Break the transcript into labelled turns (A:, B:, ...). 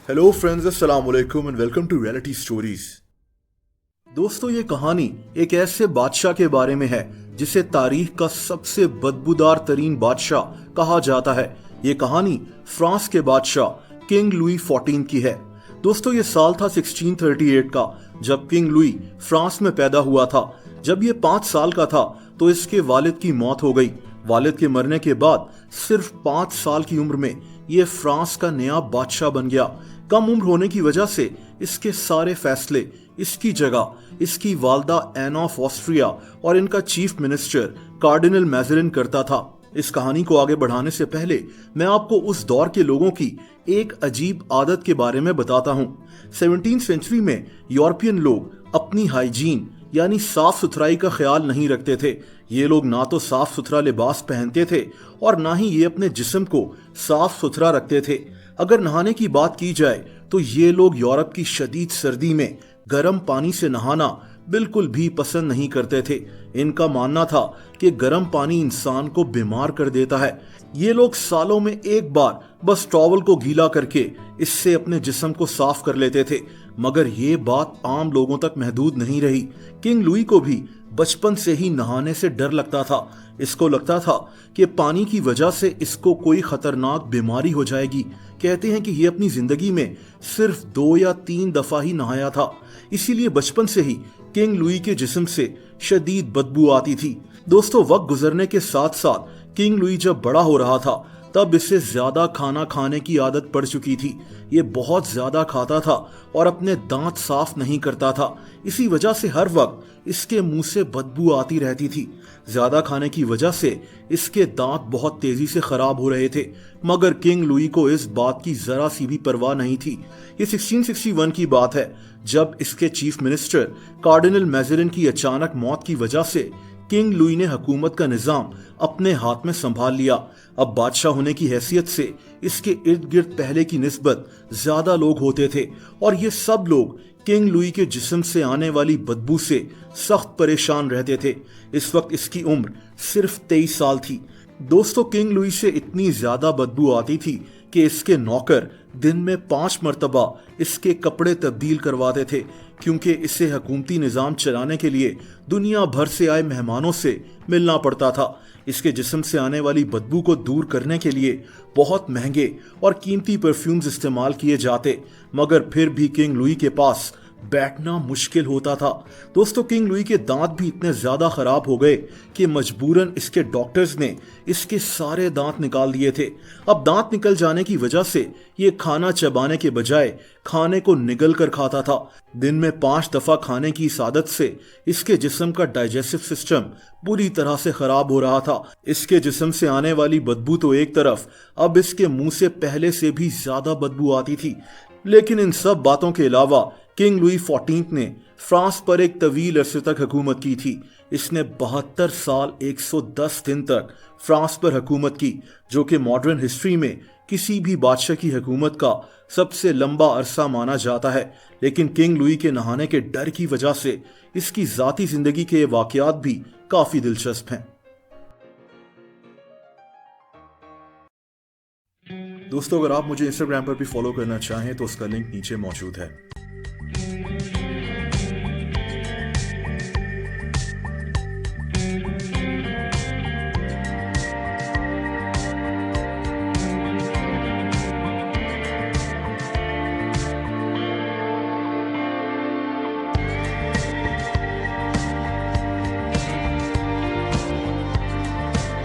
A: Hello friends, अस्सलाम वालेकुम and welcome to reality stories. दोस्तों, ये कहानी एक ऐसे बादशाह के बारे में है जिसे तारीख का सबसे बदबूदार तरीन बादशाह कहा जाता है। ये कहानी फ्रांस के बादशाह किंग लुई 14 की है। दोस्तों, ये साल था 1638 का, जब किंग लुई फ्रांस में पैदा हुआ था। जब ये 5 साल का था तो इसके वालिद की मौत हो गई। वालिद के मरने के बाद सिर्फ 5 साल की उम्र में ये फ्रांस का नया बादशाह बन गया। कम उम्र होने की वजह से इसके सारे फैसले इसकी जगह इसकी वालदा एन ऑफ ऑस्ट्रिया और इनका चीफ मिनिस्टर कार्डिनल मैज़ारिन करता था। इस कहानी को आगे बढ़ाने से पहले मैं आपको उस दौर के लोगों की एक अजीब आदत के बारे में बताता हूँ। 17वीं सेंचुरी में यूरोपियन लोग अपनी हाइजीन यानी साफ सुथराई का ख्याल नहीं रखते थे। ये लोग ना तो साफ सुथरा लिबास पहनते थे और ना ही ये अपने जिस्म को साफ सुथरा रखते थे। अगर नहाने की बात की जाए तो ये लोग यूरोप की शदीद सर्दी में गर्म पानी से नहाना बिल्कुल भी पसंद नहीं करते थे। इनका मानना था कि गर्म पानी इंसान को बीमार कर देता है। ये लोग सालों में एक बार बस टॉवल को गीला करके इससे अपने जिस्म को साफ कर लेते थे। मगर ये बात आम लोगों तक महदूद नहीं रही। किंग लुई को भी बचपन से ही नहाने से डर लगता था। इसको लगता था कि पानी की वजह से इसको कोई खतरनाक बीमारी हो जाएगी। कहते हैं कि ये अपनी जिंदगी में सिर्फ 2 या 3 दफा ही नहाया था। इसीलिए बचपन से ही किंग लुई के जिस्म से शदीद बदबू आती थी। दोस्तों, वक्त गुजरने के साथ साथ किंग लुई जब बड़ा हो रहा था तब इसे ज्यादा खाना खाने की आदत पड़ चुकी थी। ये बहुत ज्यादा खाता था और अपने दांत साफ नहीं करता था। इसी वजह से हर वक्त इसके मुंह से बदबू आती रहती थी। ज्यादा खाने की वजह से इसके दांत बहुत तेजी से खराब हो रहे थे। मगर किंग लुई को इस बात की जरा सी भी परवाह नहीं थी। ये 1661 की बात है, जब इसके चीफ मिनिस्टर कार्डिनल मैज़ारिन की अचानक मौत की वजह से किंग लुई ने हुकूमत का निजाम अपने हाथ में संभाल लिया। अब बादशाह होने की हैसियत से इसके इर्द गिर्द पहले की निस्बत ज्यादा लोग होते थे और ये सब लोग किंग लुई के जिस्म से आने वाली बदबू से सख्त परेशान रहते थे। इस वक्त इसकी उम्र सिर्फ 23 साल थी। दोस्तों, किंग लुई से इतनी ज्यादा बदबू आती थी कि इसके नौकर दिन में 5 मरतबा इसके कपड़े तब्दील करवाते थे, क्योंकि इसे हुकूमती निज़ाम चलाने के लिए दुनिया भर से आए मेहमानों से मिलना पड़ता था। इसके जिस्म से आने वाली बदबू को दूर करने के लिए बहुत महंगे और कीमती परफ्यूम्स इस्तेमाल किए जाते, मगर फिर भी किंग लुई के पास बैठना मुश्किल होता था। दोस्तों, किंग लुई के दांत भी इतने ज्यादा खराब हो गए कि मजबूरन इसके डॉक्टर्स ने इसके सारे दांत निकाल दिए थे। अब दांत निकल जाने की वजह से ये खाना चबाने के बजाय खाने को निगल कर खाता था। दिन में 5 दफा खाने की इस आदत से इसके जिस्म का डाइजेस्टिव सिस्टम बुरी तरह से खराब हो रहा था। इसके जिस्म से आने वाली बदबू तो एक तरफ, अब इसके मुंह से पहले से भी ज्यादा बदबू आती थी। लेकिन इन सब बातों के अलावा किंग लुई 14 ने फ्रांस पर एक तवील अरसे तक हुकूमत की थी। इसने 72 साल 110 दिन तक फ्रांस पर हुकूमत की, जो कि मॉडर्न हिस्ट्री में किसी भी बादशाह की हुकूमत का सबसे लंबा अरसा माना जाता है। लेकिन किंग लुई के नहाने के डर की वजह से इसकी जाती जिंदगी के वाकयात भी काफी दिलचस्प हैं। दोस्तों, अगर आप मुझे इंस्टाग्राम पर भी फॉलो करना चाहें तो उसका लिंक नीचे मौजूद है।